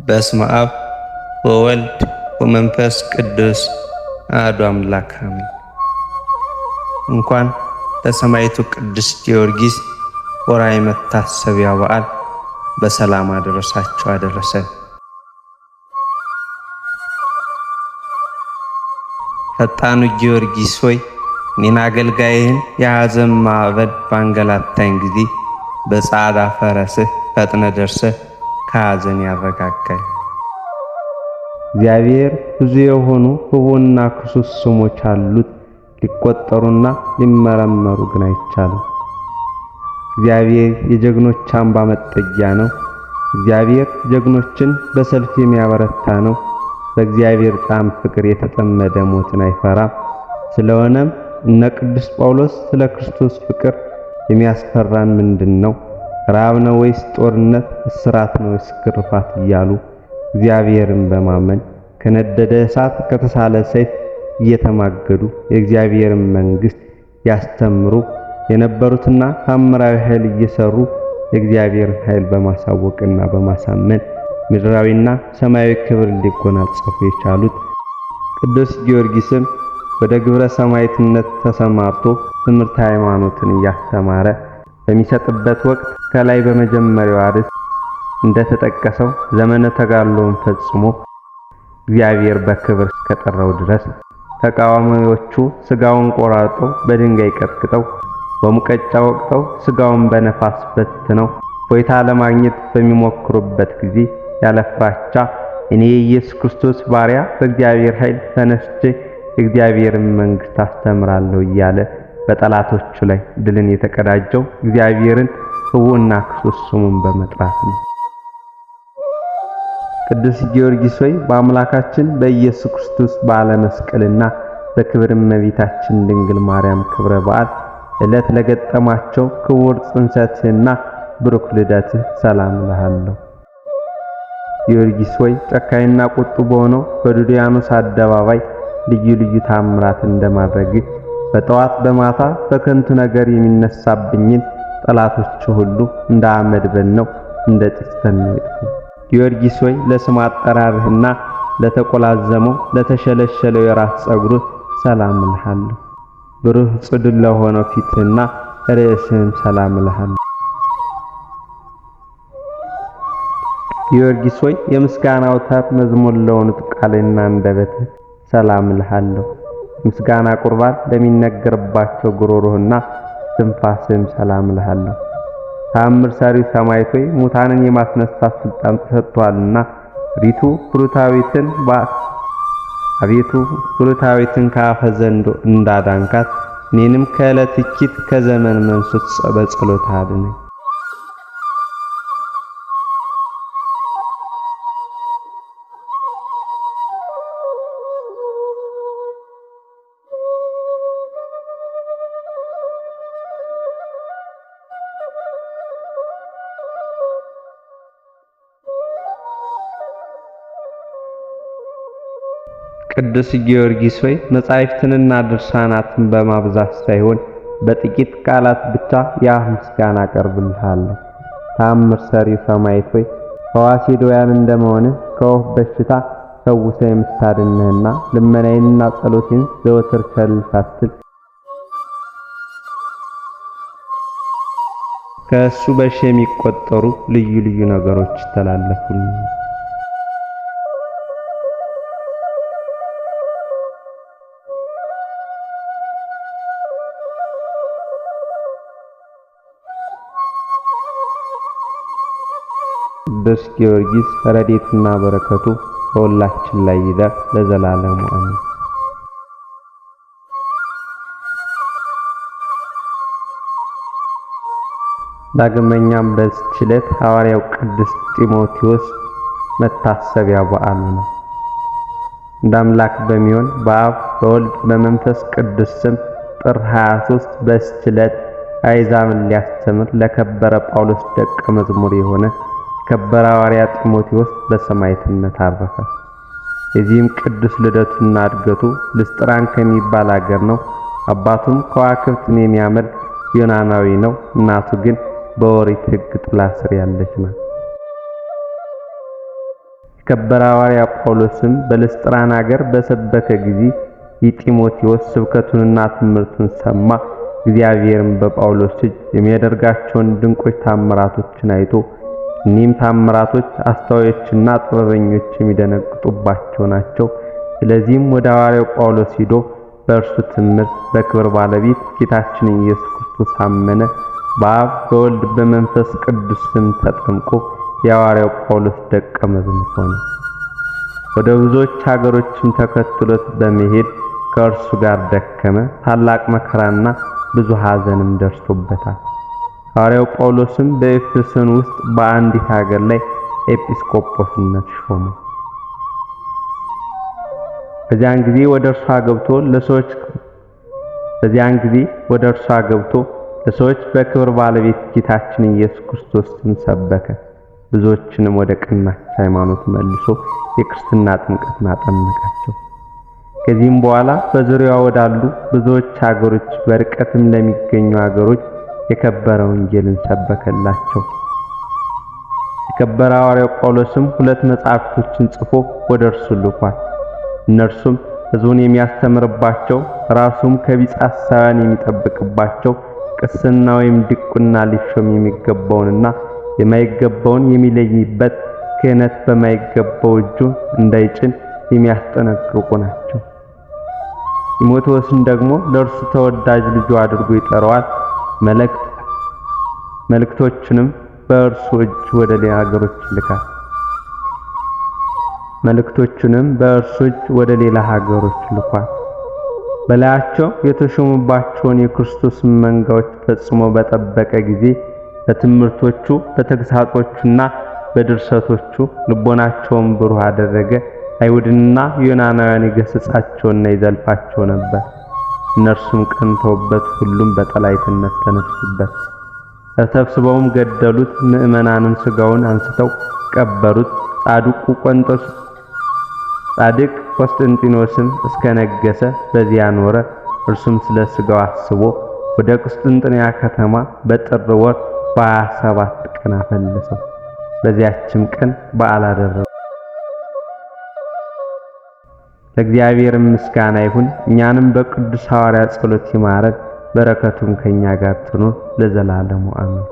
በስመ አብ ወወልድ ወመንፈስ ቅዱስ አሐዱ አምላክ አሜን። እንኳን ለሰማዕቱ ቅዱስ ጊዮርጊስ ወርኃዊ መታሰቢያ በዓል በሰላም አደረሳችሁ አደረሰን። ፈጣኑ ጊዮርጊስ ሆይ እኔን አገልጋይህን የሐዘን ማዕበል ባንገላታኝ ጊዜ በጻዕዳ ፈረስህ ፈጥነ ደርሰህ ከሐዘን ያረጋጋኝ። እግዚአብሔር ብዙ የሆኑ ክቡርና ክሱት ስሞች አሉት፣ ሊቆጠሩና ሊመረመሩ ግን አይቻልም። እግዚአብሔር የጀግኖች አምባ መጠጊያ ነው። እግዚአብሔር ጀግኖችን በሰልፍ የሚያበረታ ነው። በእግዚአብሔር ጣም ፍቅር የተጠመደ ሞትን አይፈራም። ስለሆነም እነ ቅዱስ ጳውሎስ ስለ ክርስቶስ ፍቅር የሚያስፈራን ምንድን ነው? ራብ ነው ወይስ ጦርነት? እስራት ነው ወይስ ግርፋት? እያሉ እግዚአብሔርን በማመን ከነደደ እሳት ከተሳለ ሰይፍ እየተማገዱ የእግዚአብሔርን መንግሥት ያስተምሩ የነበሩትና ታምራዊ ኃይል እየሰሩ የእግዚአብሔርን ኃይል በማሳወቅና በማሳመን ምድራዊና ሰማያዊ ክብር ሊጎናጸፉ የቻሉት ቅዱስ ጊዮርጊስም ወደ ግብረ ሰማዕትነት ተሰማርቶ ትምህርት ሃይማኖትን እያስተማረ በሚሰጥበት ወቅት ከላይ በመጀመሪያው አርዕስት እንደተጠቀሰው ዘመነ ተጋድሎውን ፈጽሞ እግዚአብሔር በክብር እስከጠራው ድረስ ተቃዋሚዎቹ ስጋውን ቆራርጠው በድንጋይ ቀጥቅጠው በሙቀጫ ወቅተው ስጋውን በነፋስ በትነው ፎይታ ለማግኘት በሚሞክሩበት ጊዜ ያለ ፍራቻ እኔ የኢየሱስ ክርስቶስ ባሪያ በእግዚአብሔር ኃይል ተነስቼ የእግዚአብሔርን መንግሥት አስተምራለሁ እያለ በጠላቶቹ ላይ ድልን የተቀዳጀው እግዚአብሔርን ክቡርና ክሱት ስሙን በመጥራት ነው። ቅዱስ ጊዮርጊስ ሆይ በአምላካችን በኢየሱስ ክርስቶስ በዓለ መስቀልና በክብር እመቤታችን ድንግል ማርያም ክብረ በዓል ዕለት ለገጠማቸው ክቡር ጽንሰትህና ብሩክ ልደትህ ሰላም እልሃለሁ። ጊዮርጊስ ሆይ ጨካኝና ቁጡ በሆነው በዱድያኖስ አደባባይ ልዩ ልዩ ታምራት እንደማድረግህ በጠዋት በማታ በከንቱ ነገር የሚነሳብኝን ጠላቶች ሁሉ እንደ አመድ በነው እንደ ጢስ ተነው ይጥፉ። ጊዮርጊስ ሆይ ለስም አጠራርህና ለተቆላዘመው ለተሸለሸለው የራስ ጸጉርህ ሰላም እልሃለሁ። ብሩህ ጽዱል ለሆነው ፊትህና ርዕስህም ሰላም እልሃለሁ። ጊዮርጊስ ሆይ የምስጋና አውታር መዝሙር ለሆኑት ቃልና አንደበትህ ሰላም እልሃለሁ። ምስጋና ቁርባን ለሚነገርባቸው ጉሮሮህና ትንፋስህም ሰላም እልሃለሁ። ተአምር ሰሪው ሰማዕት ሆይ ሙታንን የማስነሳት ስልጣን ተሰጥቷልና አቤቱ ብሩታዊትን ከአፈ ዘንዶ እንዳዳንካት እኔንም ከዕለት እኪት ከዘመን መንሱት በጸሎት አድነኝ። ቅዱስ ጊዮርጊስ ሆይ መጻሕፍትንና ድርሳናትን በማብዛት ሳይሆን በጥቂት ቃላት ብቻ የአፍ ምስጋና አቀርብልሃለሁ። ተአምር ሰሪው ሰማዕት ሆይ ፈዋሴ ድውያን እንደመሆንህ ከወፍ በሽታ ፈውሰህ የምታድነህና ልመናዬንና ጸሎቴን ዘወትር ቸል ሳትል ከእሱ በሺህ የሚቆጠሩ ልዩ ልዩ ነገሮች ይተላለፉልኝ። ቅዱስ ጊዮርጊስ ረድኤቱና በረከቱ በሁላችን ላይ ይደር ለዘላለሙ አሜን። ዳግመኛም በዚህች ዕለት ሐዋርያው ቅዱስ ጢሞቴዎስ መታሰቢያ በዓሉ ነው። እንደ አምላክ በሚሆን በአብ በወልድ በመንፈስ ቅዱስ ስም ጥር 23 በዚህች ዕለት አሕዛብን ሊያስተምር ለከበረ ጳውሎስ ደቀ መዝሙር የሆነ ከበረ ሐዋርያ ጢሞቴዎስ በሰማዕትነት አረፈ። የዚህም ቅዱስ ልደቱና እድገቱ ልስጥራን ከሚባል አገር ነው። አባቱም ከዋክብትን የሚያመልክ ዮናናዊ ነው። እናቱ ግን በኦሪት ሕግ ጥላ ስር ያለች ናት። የከበረ ሐዋርያ ጳውሎስም በልስጥራን አገር በሰበከ ጊዜ የጢሞቴዎስ ስብከቱንና ትምህርቱን ሰማ። እግዚአብሔርም በጳውሎስ እጅ የሚያደርጋቸውን ድንቆች ታምራቶችን አይቶ እኒህም ታምራቶች አስተዋዮችና ጥበበኞች የሚደነግጡባቸው ናቸው። ስለዚህም ወደ ሐዋርያው ጳውሎስ ሄዶ በእርሱ ትምህርት በክብር ባለቤት ጌታችን ኢየሱስ ክርስቶስ አመነ። በአብ በወልድ በመንፈስ ቅዱስ ስም ተጠምቆ የሐዋርያው ጳውሎስ ደቀ መዝሙር ሆነ። ወደ ብዙዎች ሀገሮችም ተከትሎት በመሄድ ከእርሱ ጋር ደከመ። ታላቅ መከራና ብዙ ሐዘንም ደርሶበታል። ሐዋርያው ጳውሎስም በኤፌሶን ውስጥ በአንዲት ሀገር ላይ ኤጲስቆጶስነት ሾመ። በዚያን ጊዜ ወደ እርሷ ገብቶ ለሰዎች በክብር ባለቤት ጌታችን ኢየሱስ ክርስቶስን ሰበከ። ብዙዎችንም ወደ ቀናች ሃይማኖት መልሶ የክርስትና ጥምቀትን አጠመቃቸው። ከዚህም በኋላ በዙሪያው ወዳሉ ብዙዎች ሀገሮች በርቀትም ለሚገኙ ሀገሮች የከበረ ወንጌልን ሰበከላቸው። የከበረ ሐዋርያው ጳውሎስም 2 መጻሕፍቶችን ጽፎ ወደ እርሱ ልኳል። እነርሱም ሕዝቡን የሚያስተምርባቸው፣ ራሱም ከቢጸ ሐሳውያን የሚጠብቅባቸው፣ ቅስና ወይም ዲቁና ሊሾም የሚገባውንና የማይገባውን የሚለይበት፣ ክህነት በማይገባው እጁ እንዳይጭን የሚያስጠነቅቁ ናቸው። ጢሞቴዎስን ደግሞ ለእርሱ ተወዳጅ ልጁ አድርጎ ይጠራዋል። መልእክቶቹንም በእርሱ እጅ ወደ ሌላ ሀገሮች ይልካል። ልኳል። በላያቸው የተሾሙባቸውን የክርስቶስን መንጋዎች ፈጽሞ በጠበቀ ጊዜ በትምህርቶቹ በተግሳጾቹና በድርሰቶቹ ልቦናቸውን ብሩህ አደረገ። አይሁድንና ዮናናውያን ይገሥጻቸውና ይዘልፋቸው ነበር። እነርሱም ቀንተውበት ሁሉም በጠላትነት ተነሱበት። ተሰብስበውም ገደሉት። ምዕመናንም ሥጋውን አንስተው ቀበሩት። ጻድቅ ቆስጠንጢኖስም እስከነገሰ በዚያ ኖረ። እርሱም ስለ ሥጋው አስቦ ወደ ቁስጥንጥንያ ከተማ በጥር ወር በ27 ቀን አፈለሰው። በዚያችም ቀን በዓል አደረገ። ለእግዚአብሔር ምስጋና ይሁን። እኛንም በቅዱስ ሐዋርያ ጸሎት ይማረን፣ በረከቱም ከኛ ጋር ትኑር ለዘላለሙ አሜን።